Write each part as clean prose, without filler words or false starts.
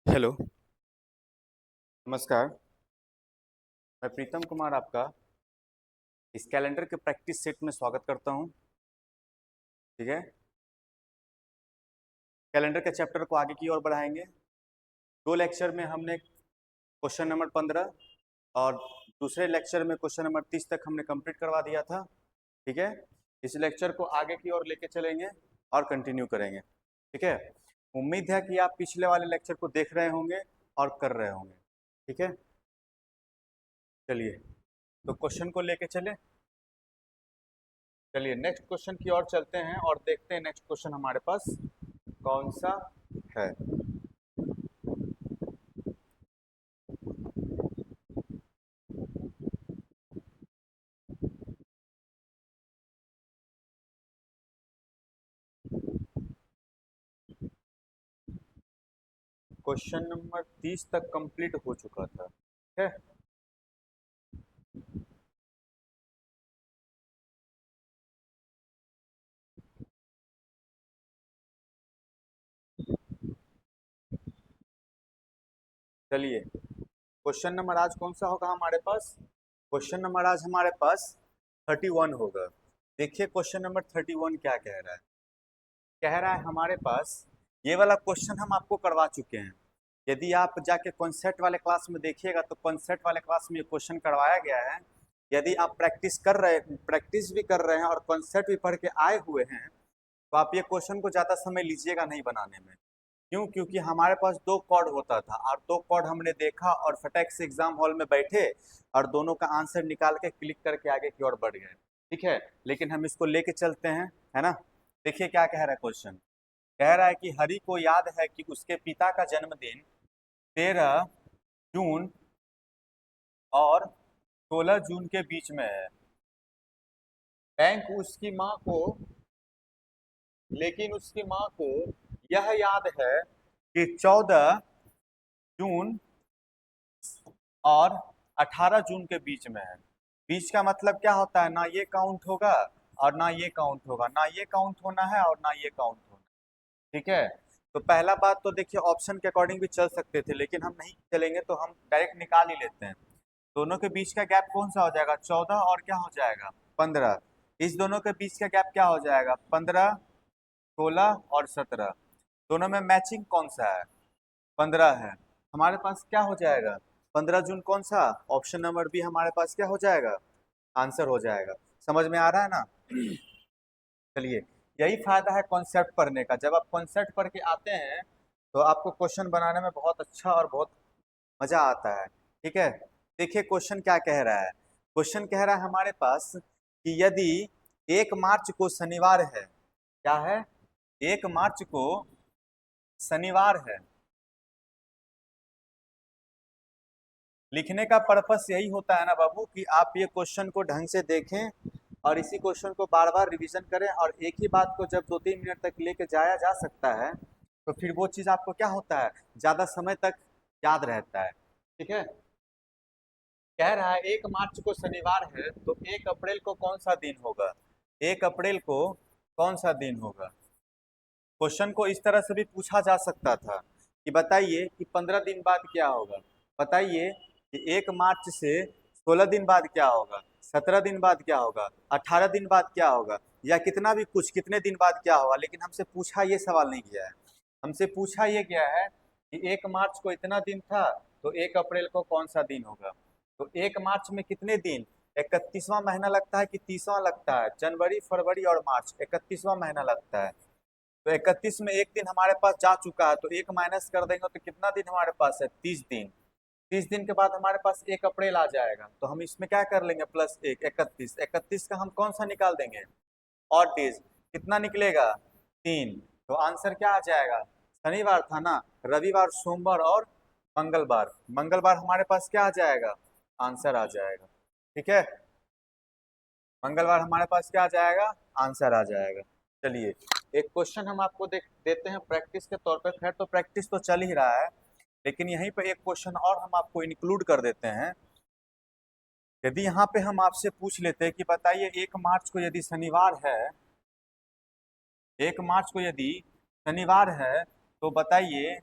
Hello, नमस्कार। मैं प्रीतम कुमार आपका इस कैलेंडर के प्रैक्टिस सेट में स्वागत करता हूं। ठीक है, कैलेंडर के चैप्टर को आगे की ओर बढ़ाएंगे। दो लेक्चर में हमने क्वेश्चन नंबर 15 और दूसरे लेक्चर में क्वेश्चन नंबर 30 तक हमने कंप्लीट करवा दिया था। ठीक है, इस लेक्चर को आगे की ओर लेके चलेंगे और कंटिन्यू करेंगे। ठीक है, उम्मीद है कि आप पिछले वाले लेक्चर को देख रहे होंगे और कर रहे होंगे। ठीक है, चलिए तो क्वेश्चन को लेके चले। चलिए नेक्स्ट क्वेश्चन की ओर चलते हैं और देखते हैं नेक्स्ट क्वेश्चन हमारे पास कौन सा है। क्वेश्चन नंबर 30 तक कंप्लीट हो चुका था। ठीक है, चलिए क्वेश्चन नंबर आज कौन सा होगा हमारे पास। क्वेश्चन नंबर आज हमारे पास 31 होगा। देखिए क्वेश्चन नंबर 31 क्या कह रहा है। कह रहा है हमारे पास ये वाला क्वेश्चन हम आपको करवा चुके हैं। यदि आप जाके कॉन्सेप्ट वाले क्लास में देखिएगा तो कॉन्सेप्ट वाले क्लास में ये क्वेश्चन करवाया गया है। यदि आप प्रैक्टिस भी कर रहे हैं और कॉन्सेप्ट भी पढ़ के आए हुए हैं तो आप ये क्वेश्चन को ज़्यादा समय लीजिएगा नहीं बनाने में। क्यों? क्योंकि हमारे पास दो कॉर्ड होता था और दो कॉर्ड हमने देखा और फटाक से एग्जाम हॉल में बैठे और दोनों का आंसर निकाल के क्लिक करके आगे की ओर बढ़ गए। ठीक है, लेकिन हम इसको लेके चलते हैं, है ना। देखिए क्या कह रहा है क्वेश्चन। कह रहा है कि हरि को याद है कि उसके पिता का जन्मदिन 13 जून और 16 जून के बीच में है। बैंक उसकी माँ को लेकिन उसकी माँ को यह याद है कि 14 जून और 18 जून के बीच में है। बीच का मतलब क्या होता है, ना ये काउंट होगा और ना ये काउंट होगा, ना ये काउंट होना है और ना ये काउंट होना है। ठीक है, तो पहला बात तो देखिए ऑप्शन के अकॉर्डिंग भी चल सकते थे लेकिन हम नहीं चलेंगे तो हम डायरेक्ट निकाल ही लेते हैं। दोनों के बीच का गैप कौन सा हो जाएगा, 14 और क्या हो जाएगा 15। इस दोनों के बीच का गैप क्या हो जाएगा, 15, 16 और 17। दोनों में मैचिंग कौन सा है, 15 है। हमारे पास क्या हो जाएगा 15 जून कौन सा, ऑप्शन नंबर बी हमारे पास क्या हो जाएगा, आंसर हो जाएगा। समझ में आ रहा है ना। चलिए, यही फायदा है कॉन्सेप्ट पढ़ने का। जब आप कॉन्सेप्ट पढ़ के आते हैं तो आपको क्वेश्चन बनाने में बहुत अच्छा और बहुत मजा आता है। ठीक है, देखिए क्वेश्चन क्या कह रहा है। क्वेश्चन कह रहा है हमारे पास कि यदि 1 मार्च को शनिवार है, क्या है, 1 मार्च को शनिवार है। लिखने का पर्पस यही होता है ना बाबू कि आप ये क्वेश्चन को ढंग से देखें और इसी क्वेश्चन को बार बार रिवीजन करें और एक ही बात को जब 2-3 मिनट तक लेके जाया जा सकता है तो फिर वो चीज़ आपको क्या होता है, ज़्यादा समय तक याद रहता है। ठीक है, कह रहा है 1 मार्च को शनिवार है तो 1 अप्रैल को कौन सा दिन होगा, 1 अप्रैल को कौन सा दिन होगा। क्वेश्चन को इस तरह से भी पूछा जा सकता था कि बताइए कि 15 दिन बाद क्या होगा, बताइए कि 1 मार्च से 16 दिन बाद क्या होगा, 17 दिन बाद क्या होगा, 18 दिन बाद क्या होगा, या कितना भी कुछ कितने दिन बाद क्या होगा। लेकिन हमसे पूछा ये सवाल नहीं गया है। हमसे पूछा ये गया है कि 1 मार्च को इतना दिन था तो 1 अप्रैल को कौन सा दिन होगा। तो 1 मार्च में कितने दिन, 31वां महीना लगता है कि 30वां लगता है, जनवरी फरवरी और मार्च 31वां महीना लगता है। तो 31 में एक दिन हमारे पास जा चुका है तो एक माइनस कर देंगे तो कितना दिन हमारे पास है, 30 दिन। 30 दिन के बाद हमारे पास 1 अप्रैल आ जाएगा तो हम इसमें क्या कर लेंगे, +1, 31। 31 का हम कौन सा निकाल देंगे, और डेज कितना निकलेगा, 3। तो आंसर क्या आ जाएगा, शनिवार था ना, रविवार सोमवार और मंगलवार, मंगलवार हमारे पास क्या आ जाएगा, आंसर आ जाएगा। ठीक है, मंगलवार हमारे पास क्या आ जाएगा, आंसर आ जाएगा। चलिए एक क्वेश्चन हम आपको देते हैं प्रैक्टिस के तौर पे। खैर तो प्रैक्टिस तो चल ही रहा है लेकिन यहीं पे एक क्वेश्चन और हम आपको इंक्लूड कर देते हैं। यदि यहाँ पे हम आपसे पूछ लेते हैं कि बताइए 1 मार्च को यदि शनिवार है, 1 मार्च को यदि शनिवार है तो बताइए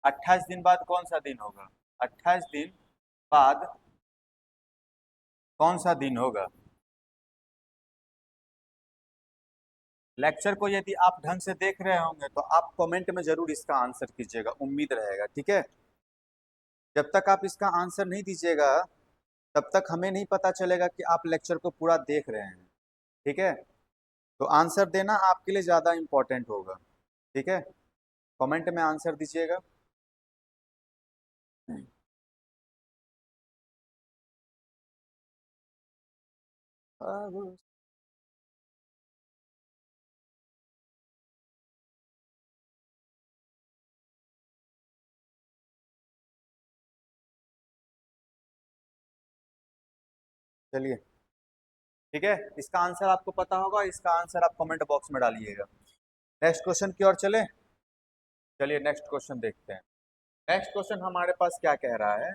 28 दिन बाद कौन सा दिन होगा? 28 दिन बाद कौन सा दिन होगा? लेक्चर को यदि आप ढंग से देख रहे होंगे तो आप कमेंट में जरूर इसका आंसर कीजिएगा, उम्मीद रहेगा, ठीक है। जब तक आप इसका आंसर नहीं दीजिएगा तब तक हमें नहीं पता चलेगा कि आप लेक्चर को पूरा देख रहे हैं, ठीक है। तो आंसर देना आपके लिए ज़्यादा इम्पोर्टेंट होगा, ठीक है। कमेंट में आंसर दीजिएगा। चलिए, ठीक है, इसका आंसर आपको पता होगा, इसका आंसर आप कमेंट बॉक्स में डालिएगा। नेक्स्ट क्वेश्चन की ओर चले। चलिए नेक्स्ट क्वेश्चन देखते हैं। नेक्स्ट क्वेश्चन हमारे पास क्या कह रहा है?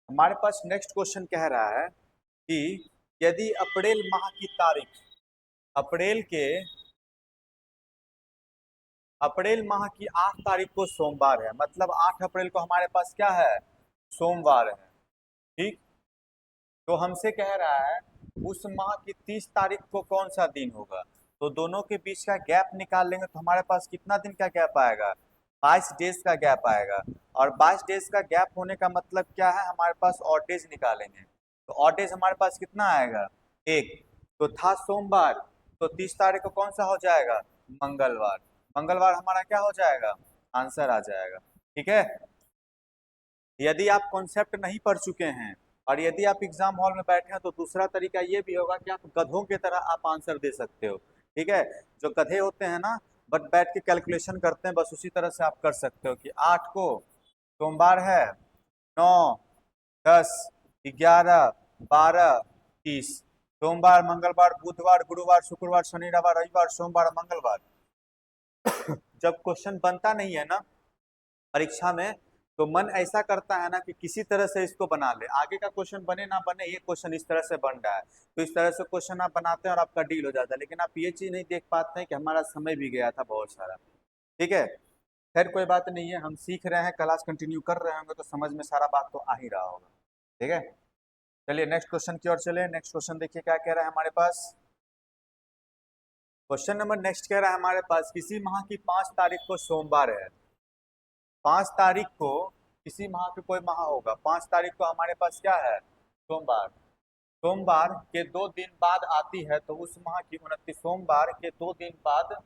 हमारे पास नेक्स्ट क्वेश्चन कह रहा है कि यदि अप्रैल माह की तारीख, अप्रैल के अप्रैल माह की 8 तारीख को सोमवार है, मतलब 8 अप्रैल को हमारे पास क्या है? सोमवार है, ठीक। तो हमसे कह रहा है उस माह की 30 तारीख को कौन सा दिन होगा? तो दोनों के बीच का गैप निकाल लेंगे तो हमारे पास कितना दिन का गैप आएगा? 22 डेज का गैप आएगा। और 22 डेज का गैप होने का मतलब क्या है? हमारे पास ऑड डेज निकालेंगे तो ऑड डेज हमारे पास कितना आएगा? एक। तो था सोमवार, तो 30 तारीख को कौन सा हो जाएगा? मंगलवार। मंगलवार हमारा क्या हो जाएगा? आंसर आ जाएगा, ठीक है। यदि आप कॉन्सेप्ट नहीं पढ़ चुके हैं और यदि आप एग्जाम हॉल में बैठे हैं तो दूसरा तरीका ये भी होगा कि आप गधों की तरह आप आंसर दे सकते हो, ठीक है। जो गधे होते हैं ना, बट बैठ के कैलकुलेशन करते हैं, बस उसी तरह से आप कर सकते हो कि 8 को सोमवार है, 9, 10, 11, 12, 30, सोमवार, मंगलवार, बुधवार, गुरुवार, शुक्रवार, शनि, रविवार, सोमवार, मंगलवार। जब क्वेश्चन बनता नहीं है ना परीक्षा में तो मन ऐसा करता है ना कि किसी तरह से इसको बना ले, आगे का क्वेश्चन बने ना बने ये क्वेश्चन इस तरह से बन रहा है, तो इस तरह से क्वेश्चन आप बनाते हैं और आपका डील हो जाता है, लेकिन आप ये चीज नहीं देख पाते हैं कि हमारा समय भी गया था बहुत सारा, ठीक है। खैर कोई बात नहीं है, हम सीख रहे हैं, क्लास कंटिन्यू कर रहे होंगे तो समझ में सारा बात तो आ ही रहा होगा, ठीक है। चलिए नेक्स्ट क्वेश्चन की ओर चले। नेक्स्ट क्वेश्चन देखिए क्या कह रहा है हमारे पास। क्वेश्चन नंबर नेक्स्ट कह रहा है हमारे पास, किसी माह की 5 तारीख को सोमवार है। 5 तारीख को किसी माह के कोई माह होगा, 5 तारीख को हमारे पास क्या है? सोमवार। सोमवार के 2 दिन बाद आती है तो उस माह की 29, सोमवार के 2 दिन बाद,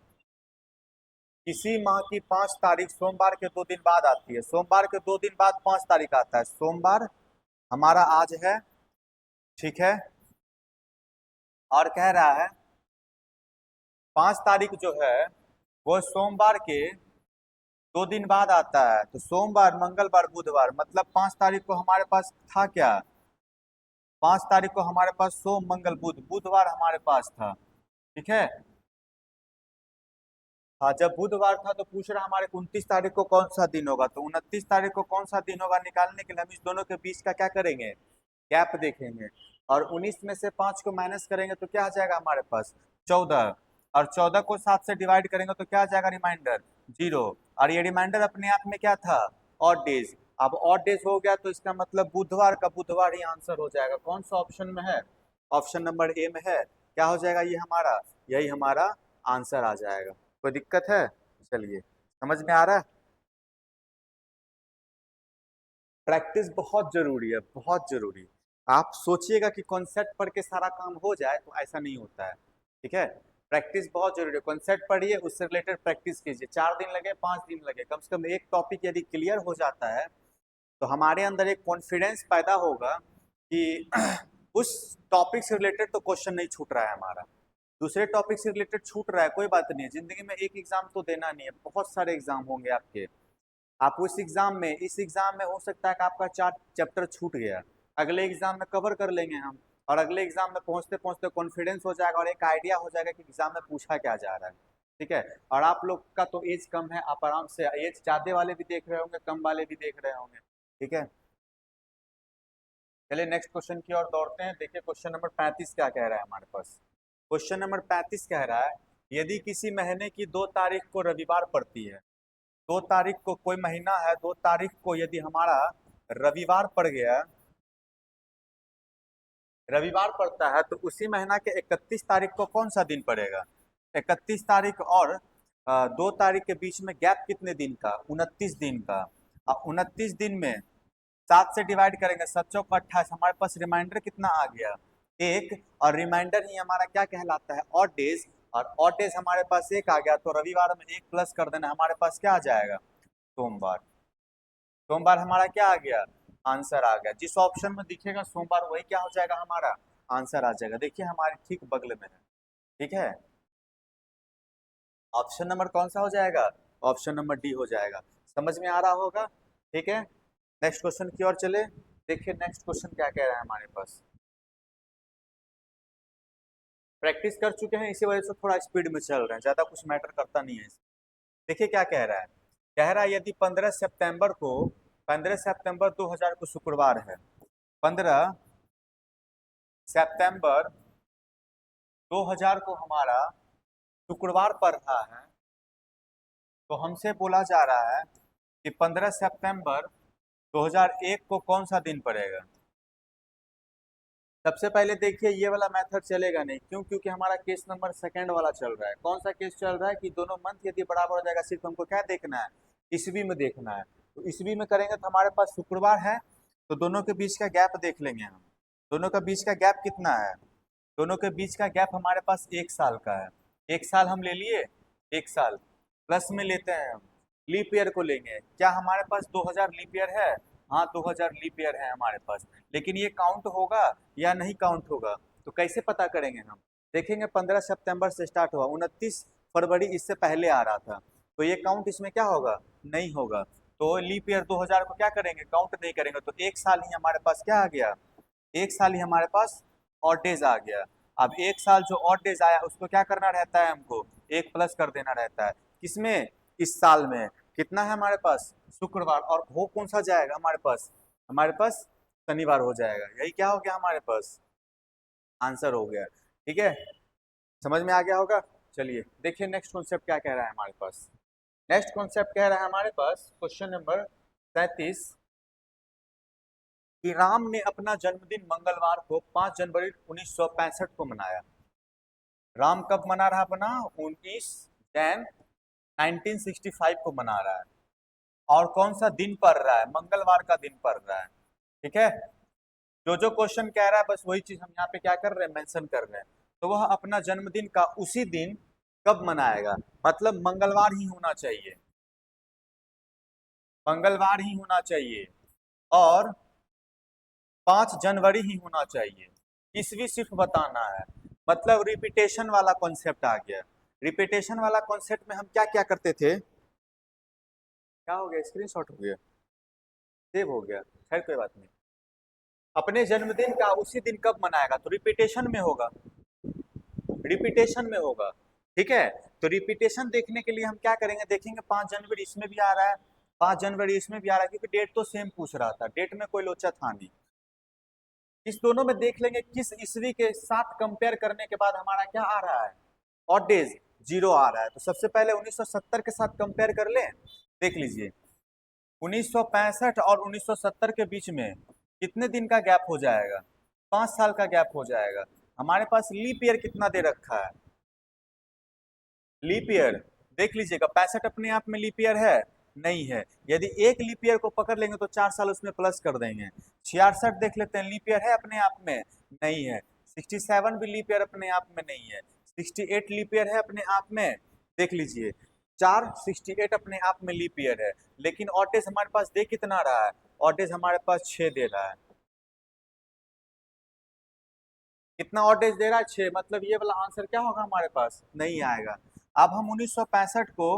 किसी माह की 5 तारीख सोमवार के 2 दिन बाद आती है, सोमवार के 2 दिन बाद 5 तारीख आता है, सोमवार हमारा आज है, ठीक है। और कह रहा है 5 तारीख जो है वो सोमवार के 2 दिन बाद आता है, तो सोमवार, मंगलवार, बुधवार, मतलब 5 तारीख को हमारे पास था क्या? 5 तारीख को हमारे पास सोम, मंगल, बुध, बुधवार हमारे पास था, ठीक है। हाँ, जब बुधवार था तो पूछ रहा हमारे 29 तारीख को कौन सा दिन होगा, तो 29 तारीख को कौन सा दिन होगा निकालने के लिए हम इस दोनों के बीच का क्या करेंगे? गैप देखेंगे। और 19 में से 5 को माइनस करेंगे तो क्या आ जाएगा हमारे पास? 14। और 14 को 7 से डिवाइड करेंगे तो क्या आ जाएगा? रिमाइंडर 0। और ये रिमाइंडर अपने आप में क्या था? Odd days. अब ऑड डेज हो गया तो इसका मतलब बुधवार का बुधवार ही आंसर हो जाएगा। कौन सा ऑप्शन में है? ऑप्शन नंबर ए में है। क्या हो जाएगा ये हमारा? यही हमारा आंसर आ जाएगा। कोई दिक्कत है? चलिए, समझ में आ रहा है। प्रैक्टिस बहुत जरूरी है, बहुत जरूरी। आप सोचिएगा कि कॉन्सेप्ट पढ़ के सारा काम हो जाए तो ऐसा नहीं होता है, ठीक है। प्रैक्टिस बहुत जरूरी है, कॉन्सेप्ट पढ़िए, उससे रिलेटेड प्रैक्टिस कीजिए, 4 दिन लगे, 5 दिन लगे, कम से कम एक टॉपिक यदि क्लियर हो जाता है तो हमारे अंदर एक कॉन्फिडेंस पैदा होगा कि उस टॉपिक से रिलेटेड तो क्वेश्चन नहीं छूट रहा है हमारा, दूसरे टॉपिक से रिलेटेड छूट रहा है, कोई बात नहीं है, जिंदगी में एक एग्जाम तो देना नहीं है, बहुत सारे एग्जाम होंगे आपके। आप उस एग्जाम में, इस एग्जाम में हो सकता है कि आपका 4 चैप्टर छूट गया, अगले एग्जाम में कवर कर लेंगे हम, और अगले एग्जाम में पहुंचते पहुंचते कॉन्फिडेंस हो जाएगा और एक आइडिया हो जाएगा कि एग्जाम में पूछा क्या जा रहा है, ठीक है। और आप लोग का तो एज कम है, आप आराम से, एज ज्यादा वाले भी देख रहे होंगे, कम वाले भी देख रहे होंगे, ठीक है। चलिए नेक्स्ट क्वेश्चन की ओर दौड़ते हैं। देखिए क्वेश्चन नंबर 35 क्या कह रहा है हमारे पास। क्वेश्चन नंबर 35 कह रहा है, यदि किसी महीने की 2 तारीख को रविवार पड़ती है, 2 तारीख को कोई महीना है, 2 तारीख को यदि हमारा रविवार पड़ गया, रविवार पड़ता है, तो उसी महीना के 31 तारीख को कौन सा दिन पड़ेगा? 31 तारीख और 2 तारीख के बीच में गैप कितने दिन का? 29 दिन का। और 29 दिन में 7 से डिवाइड करेंगे, 7 चौक 28, हमारे पास रिमाइंडर कितना आ गया? 1। और रिमाइंडर ही हमारा क्या कहलाता है? Odd days. और ऑड डेज हमारे पास 1 आ गया, तो रविवार में 1 प्लस कर देना, हमारे पास क्या आ जाएगा? सोमवार। सोमवार हमारा क्या आ गया? आंसर आ गया। जिस ऑप्शन में दिखेगा सोमवार, वही क्या हो जाएगा? हमारा आंसर आ जाएगा। देखिए हमारे ठीक बगल में है। ठीक है, ऑप्शन नंबर कौन सा हो जाएगा? ऑप्शन नंबर डी हो जाएगा। समझ में आ रहा होगा? ठीक है, नेक्स्ट क्वेश्चन की ओर चले। देखिए नेक्स्ट क्वेश्चन क्या कह रहा है हमारे पास। प्रैक्टिस कर चुके हैं, इसी वजह से थोड़ा स्पीड में चल रहे हैं, ज्यादा कुछ मैटर करता नहीं है। देखिए क्या कह रहा है। कह रहा है यदि 15 सितंबर 2000 को शुक्रवार है, 15 सितंबर 2000 को हमारा शुक्रवार पड़ रहा है, तो हमसे बोला जा रहा है कि 15 सितंबर 2001 को कौन सा दिन पड़ेगा? सबसे पहले देखिए ये वाला मेथड चलेगा नहीं, क्यों? क्योंकि हमारा केस नंबर सेकंड वाला चल रहा है। कौन सा केस चल रहा है कि दोनों मंथ यदि बराबर हो जाएगा, सिर्फ हमको क्या देखना है? ईस्वी में देखना है। तो ईस्वी में करेंगे तो हमारे पास शुक्रवार है, तो दोनों के बीच का गैप देख लेंगे हम। दोनों का बीच का गैप कितना है? दोनों के बीच का गैप हमारे पास 1 साल का है। 1 साल हम ले लिए, 1 साल प्लस में लेते हैं हम, लीप ईयर को लेंगे। क्या हमारे पास 2000 लीप ईयर है? हाँ 2000 लीप ईयर है हमारे पास, लेकिन ये काउंट होगा या नहीं काउंट होगा? तो कैसे पता करेंगे हम? देखेंगे 15 सितंबर से स्टार्ट हुआ, 29 फरवरी इससे पहले आ रहा था, तो ये काउंट इसमें क्या होगा? नहीं होगा। तो लीप ईयर 2000 को क्या करेंगे? काउंट नहीं करेंगे। तो 1 साल ही हमारे पास क्या आ गया? 1 साल ही हमारे पास ऑड डेज आ गया। अब 1 साल जो ऑड डेज आया उसको क्या करना रहता है? हमको 1 प्लस कर देना रहता है। किसमें? इस साल में। कितना है हमारे पास? शुक्रवार। और हो कौन सा जाएगा हमारे पास? हमारे पास शनिवार हो जाएगा। यही क्या हो गया हमारे पास? आंसर हो गया। ठीक है, समझ में आ गया होगा। चलिए देखिए नेक्स्ट कॉन्सेप्ट क्या कह रहा है हमारे पास। नेक्स्ट कॉन्सेप्ट कह रहा है हमारे पास, क्वेश्चन नंबर 37, कि राम ने अपना जन्मदिन मंगलवार को 5 जनवरी 1965 को मनाया। राम कब मना रहा अपना? 19 जैन 1965 को मना रहा है। और कौन सा दिन पड़ रहा है? मंगलवार का दिन पड़ रहा है। ठीक है, जो जो क्वेश्चन कह रहा है बस वही चीज हम यहाँ पे क्या कर रहे हैं? मेंशन कर रहे हैं। तो वह अपना जन्मदिन का उसी दिन कब मनाएगा? मतलब मंगलवार ही होना चाहिए, मंगलवार ही होना चाहिए, और 5 जनवरी ही होना चाहिए। ईस्वी सिर्फ बताना है। मतलब रिपीटेशन वाला कॉन्सेप्ट आ गया। रिपीटेशन वाला कॉन्सेप्ट में हम क्या क्या करते थे? क्या हो गया? स्क्रीनशॉट हो गया, सेव हो गया, खैर कोई बात नहीं। अपने जन्मदिन का उसी दिन कब मनाएगा? तो रिपीटेशन में होगा, रिपीटेशन में होगा। ठीक है, तो रिपीटेशन देखने के लिए हम क्या करेंगे? देखेंगे 5 जनवरी इसमें भी आ रहा है, 5 जनवरी इसमें भी आ रहा है, क्योंकि डेट तो सेम पूछ रहा था, डेट में कोई लोचा था नहीं। इस दोनों में देख लेंगे किस ईस्वी के साथ कंपेयर करने के बाद हमारा क्या आ रहा है? ऑड डेज 0 आ रहा है। तो सबसे पहले 1970 के साथ कंपेयर कर लें। देख लीजिए 1965 और 1970 के बीच में कितने दिन का गैप हो जाएगा? 5 साल का गैप हो जाएगा। हमारे पास लीप ईयर कितना दे रखा है? लीप ईयर देख लीजिएगा, 65 अपने आप में लीप ईयर है? नहीं है। यदि एक लीप ईयर को पकड़ लेंगे तो 4 साल उसमें प्लस कर देंगे। 66 देख लेते हैं, लीप ईयर है अपने आप में? नहीं है। 67 भी लीप ईयर अपने आप में नहीं है। 68 लीप ईयर है अपने आप में? देख लीजिए 68 अपने आप में लीप ईयर है, लेकिन ऑटेज हमारे पास दे कितना रहा है? ऑटेज हमारे पास 6 दे रहा है। कितना ऑटेज दे रहा है? 6। मतलब ये वाला आंसर क्या होगा हमारे पास? नहीं आएगा। अब हम 1965 को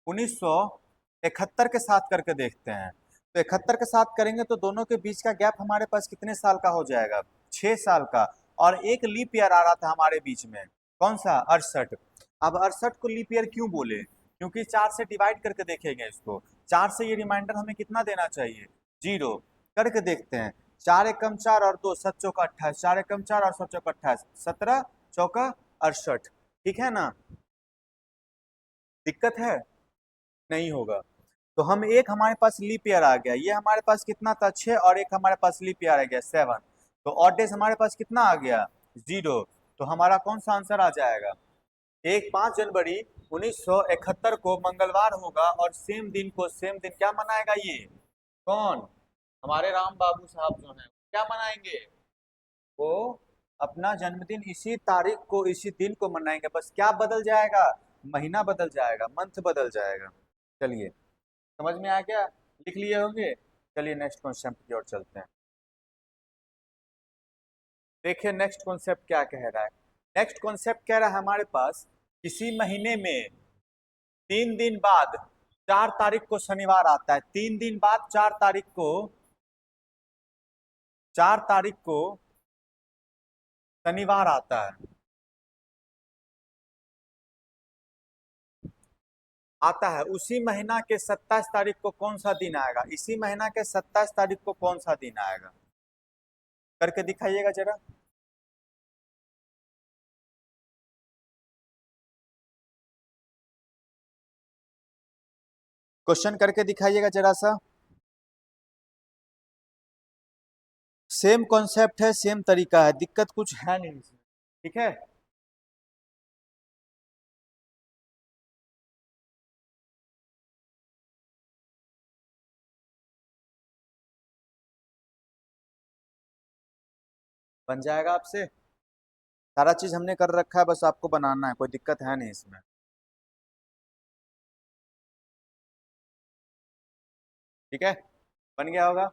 1971 के साथ करके देखते हैं। तो 71 के साथ करेंगे तो दोनों के बीच का गैप हमारे पास कितने साल का हो जाएगा? 6 साल का। और एक लीप ईयर आ रहा था हमारे बीच में, कौन सा? 68। अब 68 को लीप ईयर क्यों बोले? क्योंकि 4 से डिवाइड करके देखेंगे इसको। 4 से ये रिमाइंडर हमें कितना देना चाहिए? 0 करके देखते हैं। 4 एकम 4 और 2 7 चौका 28, 4 एकम 4 और 7 चौका 28, 17 चौका 68। ठीक है ना? दिक्कत है? नहीं होगा। तो हम एक हमारे पास लीप ईयर आ गया, ये हमारे पास कितना था 6, और एक हमारे पास लीप ईयर आ गया 7। तो ऑड डेज हमारे पास कितना आ गया 0। तो हमारा कौन सा आंसर आ जाएगा? एक 5 जनवरी 1971 को मंगलवार होगा, और सेम दिन क्या मनाएगा ये? कौन? हमारे राम बाबू साहब जो हैं क्या मनाएंगे? वो अपना जन्मदिन इसी तारीख को, इसी दिन को मनाएंगे। बस क्या बदल जाएगा? महीना बदल जाएगा, मंथ बदल जाएगा। चलिए, समझ में आ गया? लिख लिए होंगे। चलिए नेक्स्ट कॉन्सेप्ट की ओर चलते हैं। देखिए नेक्स्ट कॉन्सेप्ट क्या कह रहा है। नेक्स्ट कॉन्सेप्ट कह रहा है हमारे पास, किसी महीने में 3 दिन बाद 4 तारीख को शनिवार आता है। 3 दिन बाद 4 तारीख को, 4 तारीख को शनिवार आता है। आता है उसी महीना के 27 तारीख को कौन सा दिन आएगा? इसी महीना के 27 तारीख को कौन सा दिन आएगा? करके दिखाइएगा जरा। क्वेश्चन करके दिखाइएगा जरा सा। सेम कॉन्सेप्ट है, सेम तरीका है, दिक्कत कुछ है नहीं इसमें। ठीक है, बन जाएगा आपसे। सारा चीज हमने कर रखा है, बस आपको बनाना है, कोई दिक्कत है नहीं इसमें। ठीक है, बन गया होगा।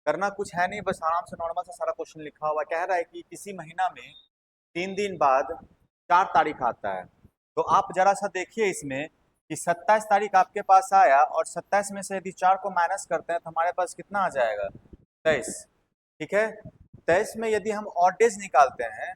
करना कुछ है नहीं, बस आराम से नॉर्मल से सारा क्वेश्चन लिखा हुआ कह रहा है कि किसी महीना में 3 दिन बाद 4 तारीख आता है। तो आप जरा सा देखिए इसमें कि 27 तारीख आपके पास आया, और 27 में से यदि 4 को माइनस करते हैं तो हमारे पास कितना आ जाएगा? 23। ठीक है, 23 में यदि हम ऑड डेज निकालते हैं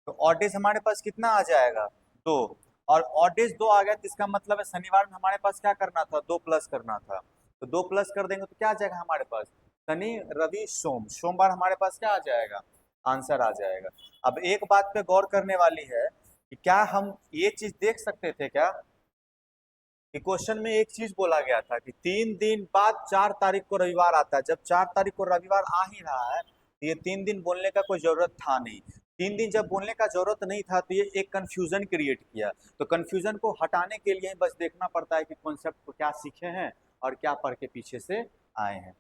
तो ऑड डेज हमारे पास कितना आ जाएगा? 2। और ऑड डेज 2 आ गया तो इसका मतलब है शनिवार में हमारे पास क्या करना था? 2 प्लस करना था। तो 2 प्लस कर देंगे तो क्या आ जाएगा हमारे पास? शनि रवि सोम, सोमवार हमारे पास क्या आ जाएगा? आंसर आ जाएगा। अब एक बात पे गौर करने वाली है कि क्या हम ये चीज देख सकते थे क्या कि क्वेश्चन में एक चीज बोला गया था कि 3 दिन बाद 4 तारीख को रविवार आता है। जब 4 तारीख को रविवार आ ही रहा है तो ये 3 दिन बोलने का कोई जरूरत था नहीं। 3 दिन जब बोलने का जरूरत नहीं था तो ये एक कंफ्यूजन क्रिएट किया। तो कंफ्यूजन को हटाने के लिए बस देखना पड़ता है कि कॉन्सेप्ट को क्या सीखे हैं और क्या पढ़ के पीछे से आए हैं।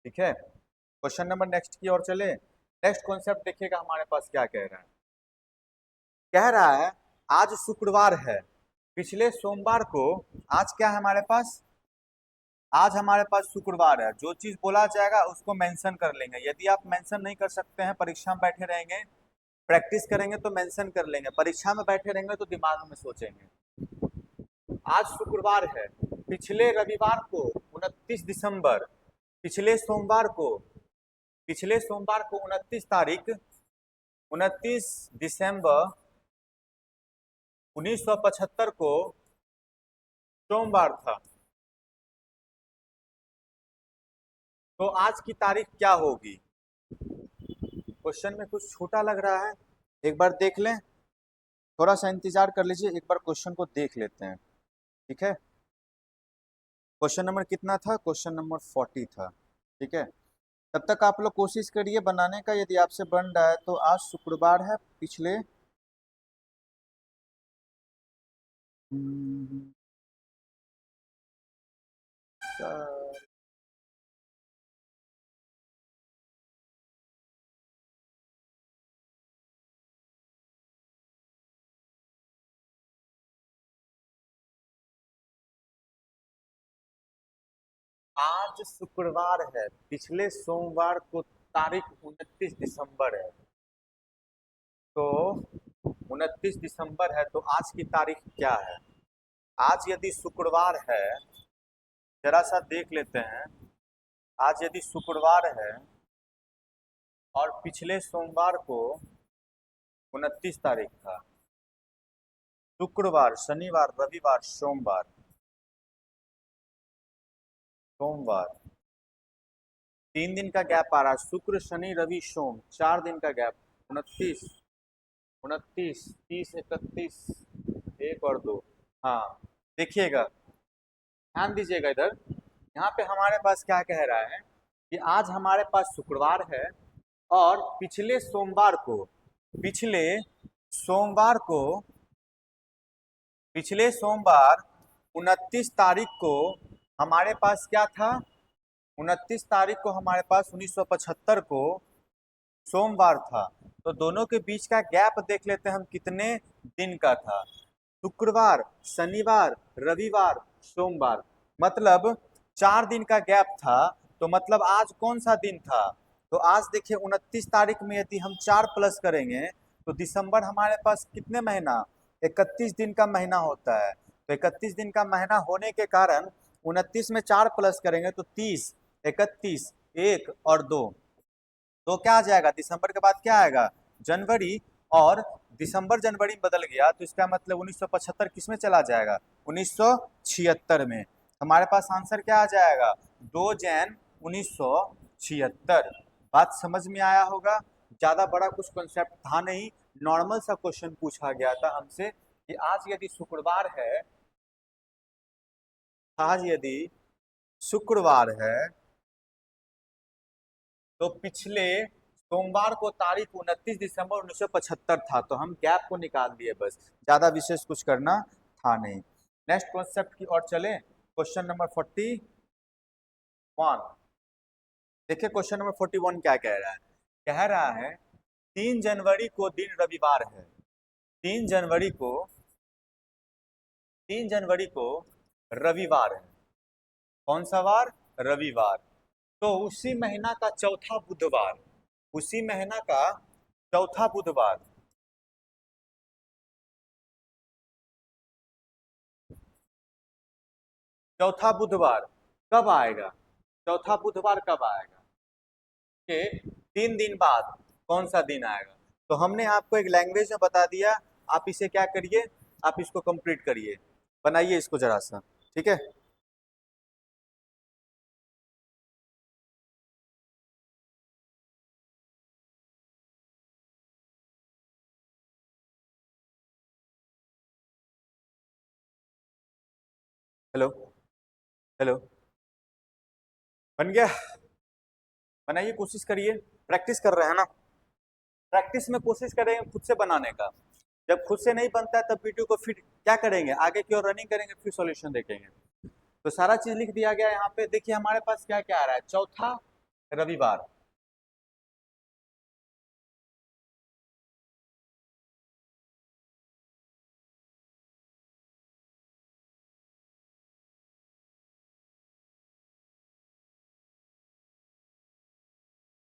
ठीक है, क्वेश्चन नंबर नेक्स्ट की ओर चले। नेक्स्ट कॉन्सेप्ट देखिएगा हमारे पास क्या कह रहा है। कह रहा है आज शुक्रवार है, पिछले सोमवार को, आज क्या है हमारे पास? आज हमारे पास शुक्रवार है। जो चीज बोला जाएगा उसको मेंशन कर लेंगे। यदि आप मेंशन नहीं कर सकते हैं, परीक्षा में बैठे रहेंगे, प्रैक्टिस करेंगे तो मेंशन कर लेंगे, परीक्षा में बैठे रहेंगे तो दिमाग में सोचेंगे। आज शुक्रवार है, पिछले रविवार को 29 दिसंबर, पिछले सोमवार को, पिछले सोमवार को 29 तारीख, 29 दिसंबर 1975 को सोमवार था। तो आज की तारीख क्या होगी? क्वेश्चन में कुछ छोटा लग रहा है, एक बार देख लें। थोड़ा सा इंतजार कर लीजिए, एक बार क्वेश्चन को देख लेते हैं। ठीक है, क्वेश्चन नंबर कितना था? क्वेश्चन नंबर 40 था। ठीक है, तब तक आप लोग कोशिश करिए बनाने का। यदि आपसे बन रहा है तो आज शुक्रवार है, पिछले हम्म, आज शुक्रवार है, पिछले सोमवार को तारीख 29 दिसंबर है। तो 29 दिसंबर है तो आज की तारीख क्या है? आज यदि शुक्रवार है, जरा सा देख लेते हैं। आज यदि शुक्रवार है और पिछले सोमवार को 29 तारीख था, शुक्रवार, शनिवार, रविवार, सोमवार, सोमवार, 3 दिन का गैप आ रहा है। शुक्र शनि रवि सोम, 4 दिन का गैप। 29, 29, 30, 31, 1 और 2। हाँ, देखिएगा, ध्यान दीजिएगा इधर। यहाँ पे हमारे पास क्या कह रहा है कि आज हमारे पास शुक्रवार है और पिछले सोमवार को पिछले सोमवार 29 तारीख को हमारे पास क्या था? 29 तारीख को हमारे पास 1975 को सोमवार था। तो दोनों के बीच का गैप देख लेते हैं हम कितने दिन का था। शुक्रवार, शनिवार, रविवार, सोमवार, मतलब 4 दिन का गैप था। तो मतलब आज कौन सा दिन था? तो आज देखिए 29 तारीख में यदि हम 4 प्लस करेंगे तो दिसंबर हमारे पास कितने महीना? 31 दिन का महीना होता है। तो 31 दिन का महीना होने के कारण 29 में 4 प्लस करेंगे तो 30, 31, 1 और 2। तो क्या आ जाएगा? दिसंबर के बाद क्या आएगा? जनवरी। और दिसंबर जनवरी में बदल गया तो इसका मतलब 1975 किस में चला जाएगा? 1976 में। हमारे पास आंसर क्या आ जाएगा? 2 जैन 1976। बात समझ में आया होगा। ज्यादा बड़ा कुछ कॉन्सेप्ट था नहीं, नॉर्मल सा क्वेश्चन पूछा गया था हमसे कि आज यदि शुक्रवार है, आज यदि शुक्रवार है तो पिछले सोमवार को तारीख 29 दिसंबर 1975 था। तो हम गैप को निकाल दिए, बस ज्यादा विशेष कुछ करना था नहीं। नेक्स्ट कॉन्सेप्ट की ओर चले। Question number 41। देखिए क्वेश्चन नंबर 41 क्या कह रहा है? कह रहा है 3 जनवरी को दिन रविवार है। 3 जनवरी को 3 जनवरी को रविवार है। कौन सा वार? रविवार। तो उसी महीना का चौथा बुधवार, उसी महीना का चौथा बुधवार, चौथा बुधवार कब आएगा? चौथा बुधवार कब आएगा? के 3 दिन बाद कौन सा दिन आएगा? तो हमने आपको एक लैंग्वेज में बता दिया, आप इसे क्या करिए, आप इसको कंप्लीट करिए, बनाइए इसको जरा सा, ठीक है। हेलो, हेलो, बन गया? बनाइए, कोशिश करिए। प्रैक्टिस कर रहे हैं ना? प्रैक्टिस में कोशिश करेंगे खुद से बनाने का। जब खुद से नहीं बनता है तब वीडियो को फिर क्या करेंगे, आगे की ओर रनिंग करेंगे, फिर सॉल्यूशन देखेंगे। तो सारा चीज लिख दिया गया है यहाँ पे। देखिए हमारे पास क्या क्या आ रहा है? चौथा रविवार,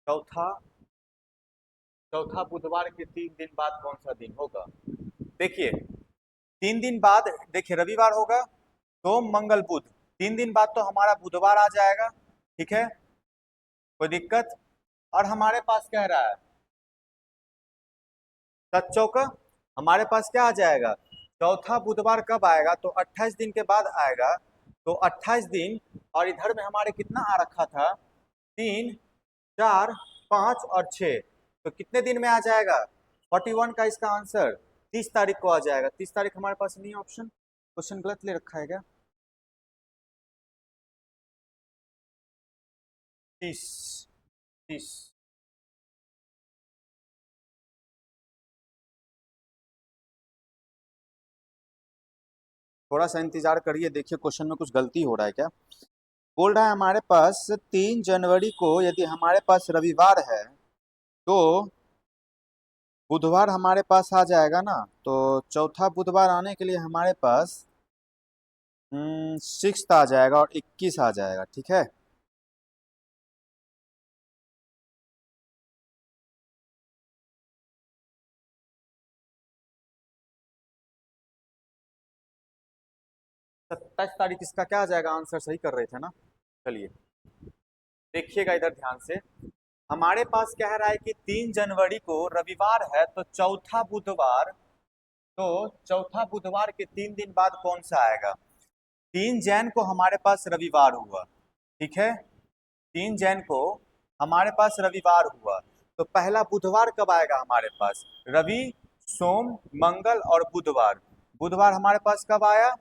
चौथा चौथा बुधवार के 3 दिन बाद कौन सा दिन होगा? देखिए 3 दिन बाद, देखिए रविवार होगा, सोम मंगल बुध, 3 दिन बाद तो हमारा बुधवार आ जाएगा, ठीक है, कोई दिक्कत? और हमारे पास कह रहा है सत चौका, हमारे पास क्या आ जाएगा? चौथा बुधवार कब आएगा? तो 28 दिन के बाद आएगा। तो 28 दिन, और इधर में हमारे कितना आ रखा था? 3, 4, 5 और 6। तो कितने दिन में आ जाएगा? 41 का इसका आंसर 30 तारीख को आ जाएगा। 30 तारीख हमारे पास नहीं है ऑप्शन। क्वेश्चन गलत ले रखा है क्या? 30, 30। थोड़ा सा इंतजार करिए, देखिए क्वेश्चन में कुछ गलती हो रहा है क्या। बोल रहा है हमारे पास 3 जनवरी को यदि हमारे पास रविवार है तो बुधवार हमारे पास आ जाएगा ना। तो चौथा बुधवार आने के लिए हमारे पास 6 आ जाएगा और 21 आ जाएगा, ठीक है। 27 तारीख इसका क्या आ जाएगा? आंसर सही कर रहे थे ना? चलिए देखिएगा इधर ध्यान से। हमारे पास कह रहा है कि 3 जनवरी को रविवार है तो चौथा बुधवार के 3 दिन बाद कौन सा आएगा? 3 जैन को हमारे पास रविवार हुआ, ठीक है। 3 जैन को हमारे पास रविवार हुआ। तो पहला बुधवार कब आएगा हमारे पास? रवि, सोम, मंगल और बुधवार। बुधवार हमारे पास कब आया?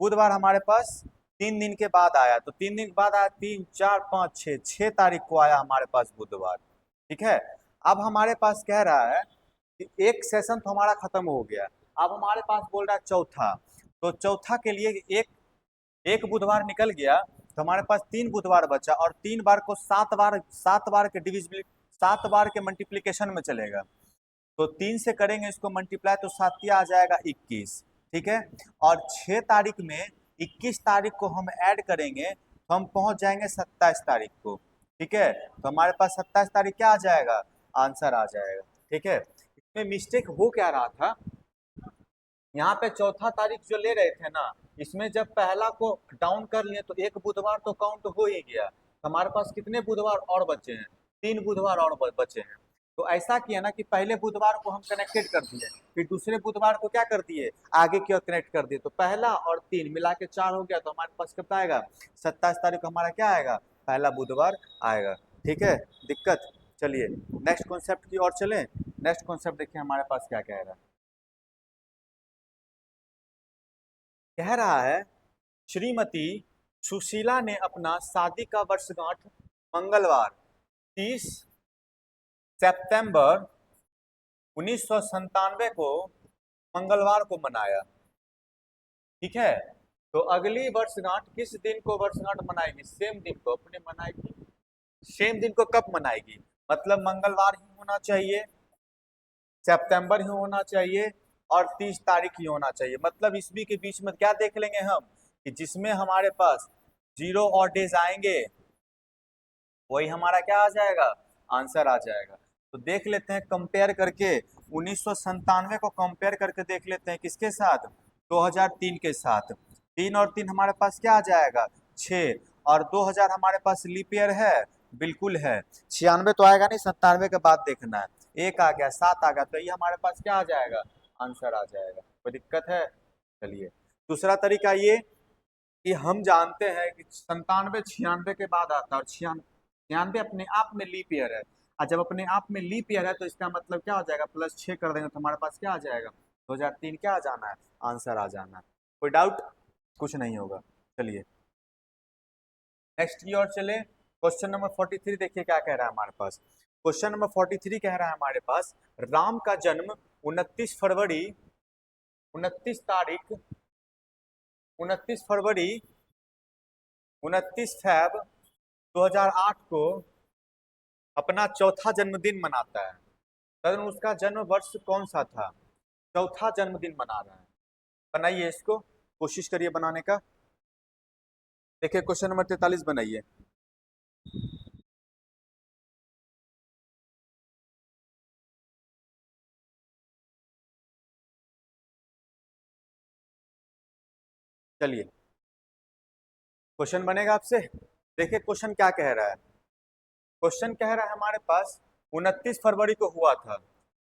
बुधवार हमारे पास 3 दिन के बाद आया, तो 3 दिन के बाद आया, 3 4 5 6, 6 तारीख को आया हमारे पास बुधवार। ठीक है, अब हमारे पास कह रहा है कि एक सेशन तो हमारा खत्म हो गया, अब हमारे पास बोल रहा है चौथा, तो चौथा के लिए एक एक बुधवार निकल गया, तो हमारे पास 3 बुधवार बचा, और 3 बार को 7 बार, 7 बार के डिविजिबिलिटी, 7 बार के मल्टीप्लीकेशन में चलेगा, तो 3 से करेंगे इसको मल्टीप्लाई, तो 7 आ जाएगा 21। ठीक है, और 6 तारीख में 21 तारीख को हम ऐड करेंगे तो हम पहुंच जाएंगे 27 तारीख को। ठीक है, तो हमारे पास 27 तारीख क्या आ जाएगा, आंसर आ जाएगा। ठीक है, इसमें मिस्टेक हो क्या रहा था, यहाँ पे चौथा तारीख जो ले रहे थे ना, इसमें जब पहला को डाउन कर लिए तो एक बुधवार तो काउंट हो ही गया, तो हमारे पास कितने बुधवार और बचे हैं, 3 बुधवार और बचे हैं। तो ऐसा किया ना कि पहले बुधवार को हम कनेक्टेड कर दिए, फिर दूसरे बुधवार को क्या कर दिए, आगे की ओर कनेक्ट कर दिए, तो पहला और 3 मिला के 4 हो गया, तो हमारे पास कब आएगा, 27 तारीख को हमारा क्या आएगा, पहला बुधवार आएगा। ठीक है, दिक्कत, चलिए नेक्स्ट कॉन्सेप्ट की ओर चलें। नेक्स्ट कॉन्सेप्ट देखिए हमारे पास क्या कह रहा है, कह रहा है श्रीमती सुशीला ने अपना शादी का वर्षगांठ मंगलवार 30 सितंबर 1997 को मंगलवार को मनाया। ठीक है, तो अगली वर्षगांठ किस दिन को वर्षगांठ मनाएगी, सेम दिन को अपने मनाएगी। सेम दिन को कब मनाएगी, मतलब मंगलवार ही होना चाहिए, सितंबर ही होना चाहिए, और 30 तारीख ही होना चाहिए। मतलब ईस्वी के बीच में क्या देख लेंगे हम, कि जिसमें हमारे पास 0 और डेज आएंगे वही हमारा क्या आ जाएगा, आंसर आ जाएगा। तो देख लेते हैं कंपेयर करके, 1997 को कंपेयर करके देख लेते हैं किसके साथ, 2003 के साथ। 3 और 3 हमारे पास क्या आ जाएगा, 6, और 2000 हमारे पास लीप ईयर है, बिल्कुल है। 96 तो आएगा नहीं, 97 के बाद देखना है, 1 आ गया, 7 आ गया, तो ये हमारे पास क्या आ जाएगा, आंसर आ जाएगा। कोई दिक्कत है, चलिए दूसरा तरीका ये कि हम जानते हैं कि 97 96 के बाद आता है, और 96 अपने आप में लीप ईयर है, और जब अपने आप में लीप ईयर है तो इसका मतलब क्या हो जाएगा, +6 कर देंगे तो हमारे पास क्या आ जाएगा, 2003 क्या आ जाना है, आंसर आ जाना है। कोई डाउट, कुछ नहीं होगा। चलिए नेक्स्ट की ओर चले, क्वेश्चन नंबर 43 देखिए क्या कह रहा है हमारे पास। क्वेश्चन नंबर 43 कह रहा है हमारे पास, राम का जन्म 29 फरवरी 29 तारीख 29 फरवरी 29 फैब 2008 को अपना चौथा जन्मदिन मनाता है, तदन उसका जन्म वर्ष कौन सा था, चौथा जन्मदिन मना रहा है। बनाइए इसको, कोशिश करिए बनाने का। देखिए क्वेश्चन नंबर 43 बनाइए। चलिए क्वेश्चन बनेगा आपसे, देखिए क्वेश्चन क्या कह रहा है। क्वेश्चन कह रहा है हमारे पास 29 फरवरी को हुआ था,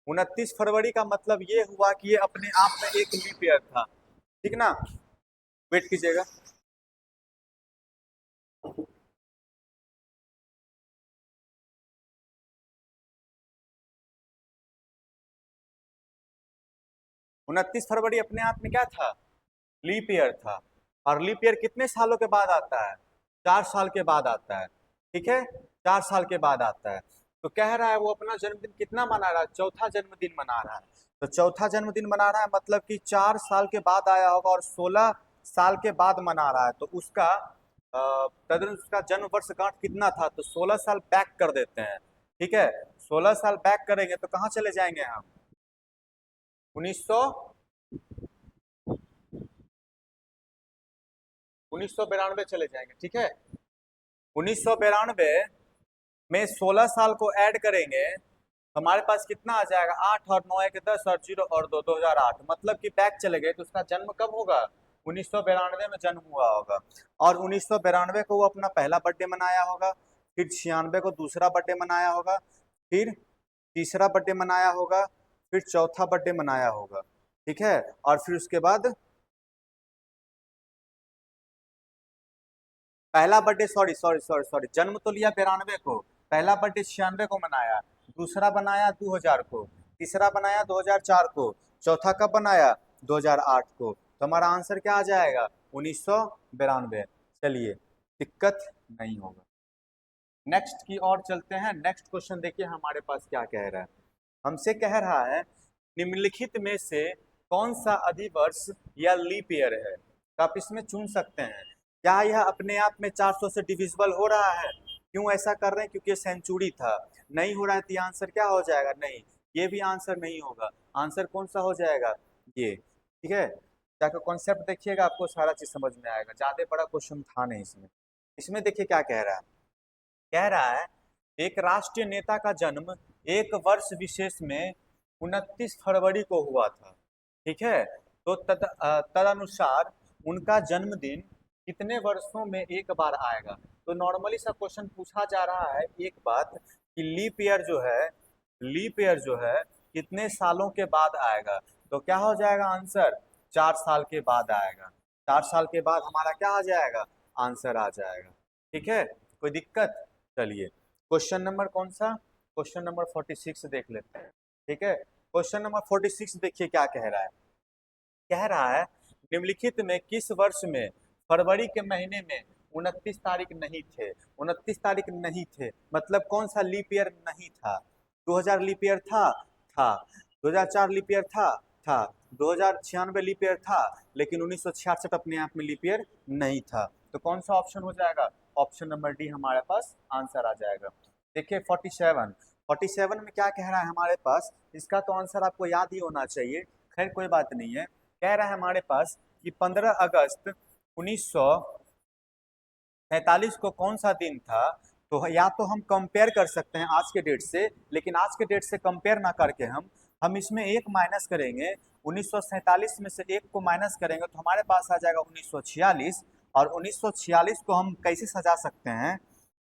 29 फरवरी का मतलब ये हुआ कि ये अपने आप में एक लीप ईयर था। ठीक ना, वेट कीजिएगा। 29 फरवरी अपने आप में क्या था, लीप ईयर था, और लीप ईयर कितने सालों के बाद आता है, 4 साल के बाद आता है। ठीक है, 4 साल के बाद आता है, तो कह रहा है वो अपना जन्मदिन कितना मना रहा है, चौथा जन्मदिन मना रहा है। तो चौथा जन्मदिन मना रहा है मतलब कि 4 साल के बाद आया होगा, और 16 साल के बाद मना रहा है, तो उसका तदन उसका जन्म वर्षगांठ कितना था, तो 16 साल बैक कर देते हैं। ठीक है, 16 साल बैक करेंगे तो कहाँ चले जाएंगे हम, 1992 चले जाएंगे। ठीक है, 1992 में 16 साल को ऐड करेंगे, हमारे पास कितना आ जाएगा, 8 और 9 1 10 और 0 और 2, 2008, मतलब कि बैक चले गए, तो उसका जन्म कब होगा, 1992 में जन्म हुआ होगा, और 1992 को वो अपना पहला बर्थडे मनाया होगा, फिर 96 को दूसरा बर्थडे मनाया होगा, फिर तीसरा बर्थडे मनाया होगा, फिर चौथा बर्थडे मनाया होगा। ठीक है, और फिर उसके बाद पहला birthday, sorry sorry sorry sorry, जन्म तो लिया 92 को, पहला बर्थडे 96 को मनाया, दूसरा बनाया 2000 को, तीसरा बनाया 2004 को, चौथा कब बनाया, 2008 को। तो हमारा आंसर क्या आ जाएगा? 1992। चलिए, दिक्कत नहीं होगा। नेक्स्ट की ओर चलते हैं। नेक्स्ट क्वेश्चन देखिए हमारे पास क्या कह रहा है। हमसे कह रहा है निम्नलिखित में से कौन सा अधिवर्ष या लीप ईयर है? तो आप इसमें चुन सकते हैं। क्या यह अपने आप में 400 से डिविजिबल हो रहा है? क्यों ऐसा कर रहे हैं? क्योंकि सेंचुरी था। नहीं हो रहा है तो ये आंसर क्या हो जाएगा? नहीं, ये भी आंसर नहीं होगा। आंसर कौन सा हो जाएगा? ये। ठीक है, जाकर कॉन्सेप्ट देखिएगा, आपको सारा चीज समझ में आएगा। ज्यादा बड़ा क्वेश्चन था नहीं इसमें। इसमें देखिए क्या कह रहा है। कह रहा है एक राष्ट्रीय नेता का जन्म एक वर्ष विशेष में 29 फरवरी को हुआ था। ठीक है, तो तदनुसार उनका जन्मदिन कितने वर्षों में एक बार आएगा? तो नॉर्मली सा क्वेश्चन पूछा जा रहा है एक बात कि लीप ईयर जो है कितने सालों के बाद आएगा? तो क्या हो जाएगा आंसर? 4 साल के बाद आएगा। 4 साल के बाद हमारा क्या आ जाएगा? आंसर आ जाएगा। ठीक है, कोई दिक्कत? चलिए, क्वेश्चन नंबर कौन सा? क्वेश्चन नंबर 46 देख लेते हैं। ठीक है, क्वेश्चन नंबर 46 देखिए क्या कह रहा है। कह रहा है निम्नलिखित में किस वर्ष में फरवरी के महीने में 29 तारीख नहीं थे? 29 तारीख नहीं थे मतलब कौन सा लीप ईयर नहीं था? 2000 लीप ईयर था 2004 लीप ईयर था 2096 लीप ईयर था, लेकिन 1966 अपने आप में लीप ईयर नहीं था। तो कौन सा ऑप्शन हो जाएगा? ऑप्शन नंबर डी हमारे पास आंसर आ जाएगा। देखिए 47 में क्या कह रहा है हमारे पास? इसका तो आंसर आपको याद ही होना चाहिए। खैर कोई बात नहीं है। कह रहा है हमारे पास कि 15 अगस्त 1947 को कौन सा दिन था? तो या तो हम कंपेयर कर सकते हैं आज के डेट से, लेकिन आज के डेट से कंपेयर ना करके हम इसमें एक माइनस करेंगे। 1947 में से एक को माइनस करेंगे तो हमारे पास आ जाएगा 1946। और 1946 को हम कैसे सजा सकते हैं?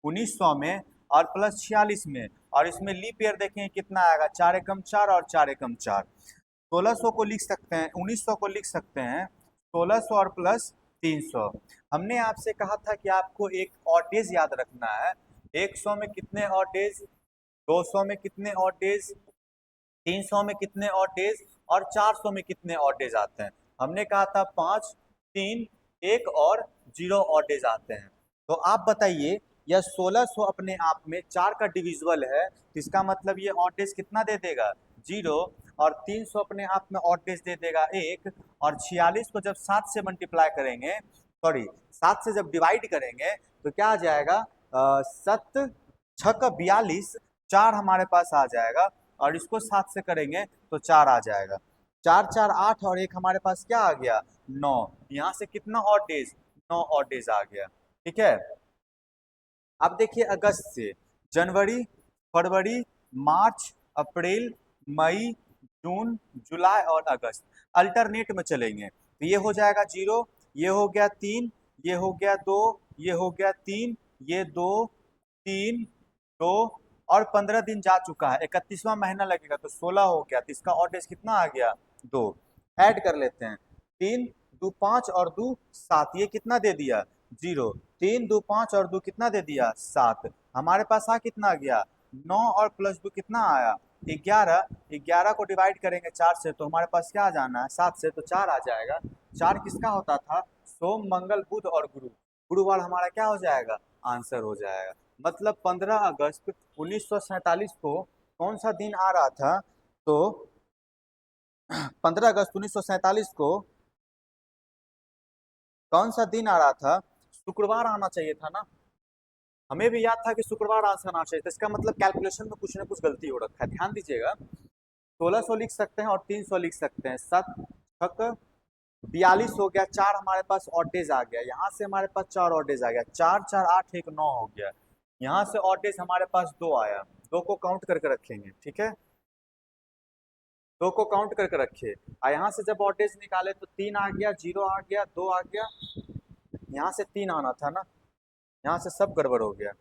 1900 में और प्लस 46 में, और इसमें लीप ईयर देखें कितना आएगा? 4 एकम 4 और 4 एकम 4। 1600 को लिख सकते हैं, 1900 को लिख सकते हैं 1600 और प्लस 300। हमने आपसे कहा था कि आपको एक ऑड डेज याद रखना है। 100 में कितने ऑड डेज, 200 में कितने ऑड डेज, 300 में कितने ऑड डेज और 400 में कितने ऑड डेज आते हैं? हमने कहा था 5, 3, 1 और 0 ऑड डेज आते हैं। तो आप बताइए, यह 1600 अपने आप में 4 का डिविजिबल है, तो इसका मतलब ये ऑड डेज कितना दे देगा? 0। और 300 अपने आप में ऑड डेज दे देगा 1। और 46 को जब 7 से मल्टीप्लाई करेंगे, सॉरी 7 से जब डिवाइड करेंगे तो क्या आ जाएगा? 7 छक 42, 4 हमारे पास आ जाएगा। और इसको 7 से करेंगे तो 4 आ जाएगा। 4 4 8 और 1 हमारे पास क्या आ गया? 9। यहाँ से कितना ऑड डेज? 9 ऑड डेज आ गया। ठीक है, अब देखिए अगस्त से जनवरी, फरवरी, मार्च, अप्रैल, मई, जून, जुलाई और अगस्त अल्टरनेट में चलेंगे तो ये हो जाएगा 0, ये हो गया 3, ये हो गया 2, ये हो गया 3, ये 2, 3, 2 और 15 दिन जा चुका है। 31वां महीना लगेगा तो 16 हो गया। तो इसका ऑड डेज कितना आ गया? 2। ऐड कर लेते हैं। 3 2 5 और 2 7, ये कितना दे दिया? 0। 3 2 5 और 2 कितना दे दिया? 7। हमारे पास आ कितना गया? 9 और प्लस 2 कितना आया? 11। 11 को डिवाइड करेंगे 4 से तो हमारे पास क्या आ जाना है? 7 से, तो 4 आ जाएगा। 4 किसका होता था? सोम, मंगल, बुध और गुरु। गुरुवार हमारा क्या हो जाएगा? आंसर हो जाएगा। मतलब 15 अगस्त 1947 को कौन सा दिन आ रहा था? तो 15 अगस्त 1947 को कौन सा दिन आ रहा था? शुक्रवार आना चाहिए था ना। हमें भी याद था कि शुक्रवार आंसर आना चाहिए था। इसका मतलब कैलकुलेशन में कुछ ना कुछ गलती हो रखा है, ध्यान दीजिएगा। 1600 लिख सकते हैं और 300 लिख सकते हैं। 7 छक 42 हो गया। 4 हमारे पास ऑड डेज आ गया, यहाँ से हमारे पास 4 ऑड डेज आ गया। 4 4 8 1 9 हो गया। यहाँ से ऑड डेज हमारे पास 2 आया। 2 को काउंट करके रखेंगे। ठीक है, 2 को काउंट करके रखे। और यहाँ से जब ऑड डेज निकाले तो 3 आ गया, 0 आ गया, 2 आ गया। यहाँ से 3 आना था ना, यहाँ से सब गड़बड़ हो गया।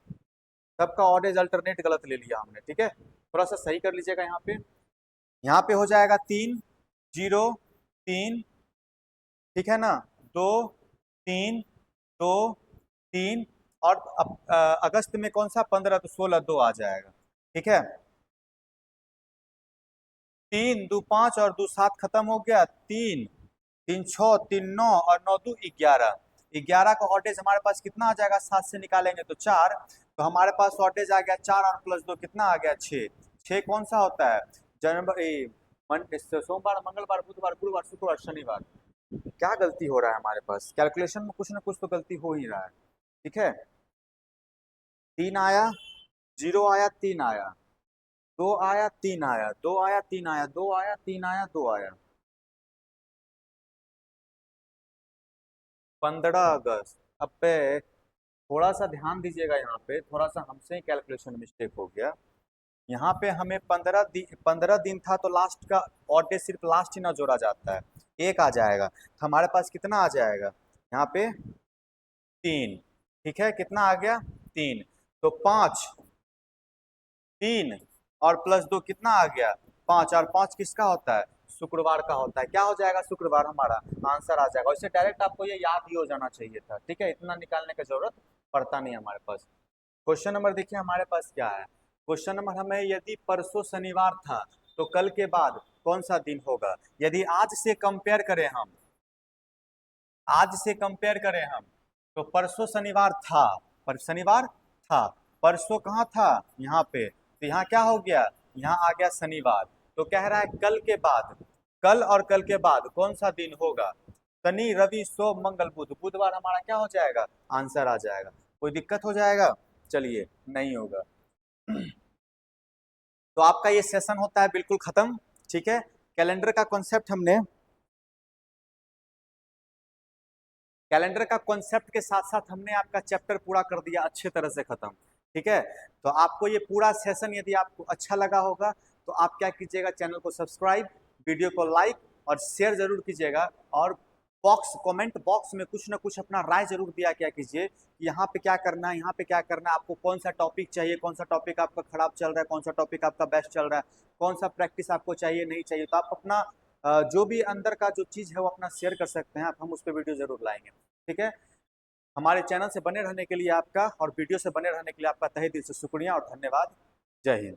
सबका ऑर्डेज अल्टरनेट गलत ले लिया हमने। ठीक है, थोड़ा सा सही कर लीजिएगा। यहाँ पे हो जाएगा 3 0 3। ठीक है ना, 2 3 2 3। और अगस्त में कौन सा? 15, तो 16 2 आ जाएगा। ठीक है, 3 2 5 और 2 7 खत्म हो गया। 3 तीन छः, तीन नौ और नौ दो 11। 11 का ऑटेज हमारे पास कितना आ जाएगा, 7 से निकालेंगे तो 4। तो हमारे पास ऑटेज आ गया 4 और प्लस 2 कितना आ गया, 6। 6 कौन सा होता है, जनवरी, सोमवार, मंगलवार, बुधवार, गुरुवार, शुक्रवार, शनिवार। क्या गलती हो रहा है हमारे पास, कैलकुलेशन में कुछ ना कुछ तो गलती हो ही रहा है। ठीक है, 3 आया, 0 आया, 3 आया, 2 आया, 3 आया, 2 आया, 3 आया, 2 आया, 3 आया, 2 आया। 15 अगस्त। अब पे थोड़ा सा ध्यान दीजिएगा, यहाँ पे थोड़ा सा हमसे ही कैलकुलेशन मिस्टेक हो गया। यहाँ पे हमें 15 दिन था तो लास्ट का ऑड डे सिर्फ लास्ट ही ना जोड़ा जाता है, एक आ जाएगा। तो हमारे पास कितना आ जाएगा यहाँ पे, 3। ठीक है, कितना आ गया, 3। तो 5, 3 और प्लस 2 कितना आ गया, 5। और 5 किसका होता है, शुक्रवार का होता है। क्या हो जाएगा, शुक्रवार हमारा आंसर आ जाएगा। इससे डायरेक्ट आपको ये याद ही हो जाना चाहिए था। ठीक है, इतना निकालने की जरूरत पड़ता नहीं हमारे पास। क्वेश्चन नंबर देखिए हमारे पास क्या है। क्वेश्चन नंबर हमें, यदि परसों शनिवार था तो कल के बाद कौन सा दिन होगा। यदि आज से कंपेयर करें हम, आज से कंपेयर करें हम, तो परसों शनिवार था, पर शनिवार था, परसों कहाँ था, यहाँ पे, तो यहाँ क्या हो गया, यहाँ आ गया शनिवार। तो कह रहा है कल के बाद, कल और कल के बाद कौन सा दिन होगा, शनि, रवि, सोम, मंगल, बुध। बुधवार हमारा क्या हो जाएगा, आंसर आ जाएगा। कोई दिक्कत हो जाएगा, चलिए नहीं होगा। तो आपका ये सेशन होता है बिल्कुल खत्म। ठीक है, कैलेंडर का कॉन्सेप्ट हमने, कैलेंडर का कॉन्सेप्ट के साथ साथ हमने आपका चैप्टर पूरा कर दिया अच्छे तरह से खत्म। ठीक है, तो आपको ये पूरा सेशन यदि आपको अच्छा लगा होगा तो आप क्या कीजिएगा, चैनल को सब्सक्राइब, वीडियो को लाइक और शेयर जरूर कीजिएगा। और कमेंट बॉक्स में कुछ ना कुछ अपना राय जरूर दिया क्या कीजिए कि यहाँ पे क्या करना है, यहाँ पे क्या करना है, आपको कौन सा टॉपिक चाहिए, कौन सा टॉपिक आपका खराब चल रहा है, कौन सा टॉपिक आपका बेस्ट चल रहा है, कौन सा प्रैक्टिस आपको चाहिए नहीं चाहिए। तो आप अपना जो भी अंदर का जो चीज़ है वो अपना शेयर कर सकते हैं आप, हम उस पर वीडियो जरूर लाएंगे। ठीक है, हमारे चैनल से बने रहने के लिए आपका, और वीडियो से बने रहने के लिए आपका तहे दिल से शुक्रिया और धन्यवाद। जय हिंद।